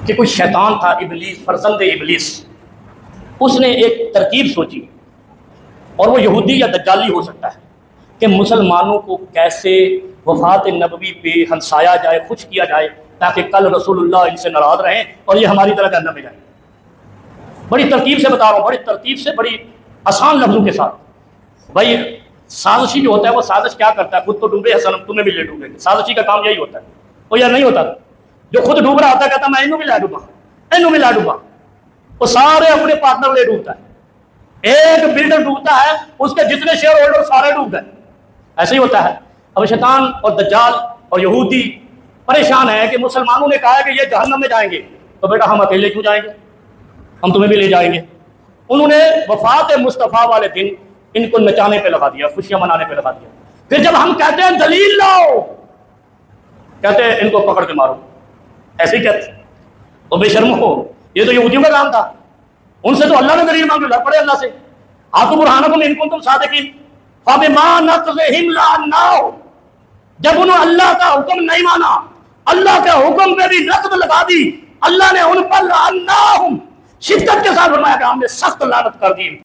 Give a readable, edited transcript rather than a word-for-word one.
کہ کوئی شیطان تھا، ابلیس، فرزند ابلیس، اس نے ایک ترکیب سوچی، اور وہ یہودی یا دجالی ہو سکتا ہے، کہ مسلمانوں کو کیسے وفات نبوی پہ ہنسایا جائے، خوش کیا جائے، تاکہ کل رسول اللہ ان سے ناراض رہیں اور یہ ہماری طرح جہنم میں جائیں۔ بڑی ترتیب سے بتا رہا ہوں، بڑی ترتیب سے، بڑی آسان لفظوں کے ساتھ۔ بھائی سازشی جو ہوتا ہے وہ سازش کیا کرتا ہے؟ خود تو ڈوبے حسن تمہیں بھی لے ڈوبے گے، سازشی کا کام یہی ہوتا ہے۔ وہ یا نہیں ہوتا؟ جو خود ڈوب رہا ہوتا ہے کہتا میں انہوں بھی لا ڈوبا، انہوں بھی لا ڈوبا، وہ سارے اپنے پارٹنر لے ڈوبتا ہے۔ ایک بلڈر ڈوبتا ہے، اس کے جتنے شیئر ہولڈر سارے ڈوب گئے، ایسے ہی ہوتا ہے۔ اب شیطان اور دجال اور یہودی پریشان ہیں کہ مسلمانوں نے کہا ہے کہ یہ جہنم میں جائیں گے، تو بیٹا ہم اکیلے کیوں جائیں گے، ہم تمہیں بھی لے جائیں گے۔ انہوں نے وفات مصطفیٰ والے دن ان کو نچانے پہ لگا دیا، خوشیاں منانے پہ لگا دیا۔ پھر جب ہم کہتے ہیں دلیل لاؤ، کہتے ہیں ان کو پکڑ کے مارو، ایسے ہی کہتے ہیں۔ تو بے شرم ہو، یہ تو یہودیوں کا کام تھا، ان سے تو اللہ نے دلیل مانگ، لڑ پڑے اللہ سے۔ ہاتھوں برہانکم ان کنتم صادقین فبما نقضہم لعناہم، جب انہوں نے اللہ کا حکم نہیں مانا، اللہ کے حکم پہ بھی نقد لگا دی، اللہ نے ان پر لعناہم، شدت کے ساتھ فرمایا کہ ہم نے سخت لعنت کر دی۔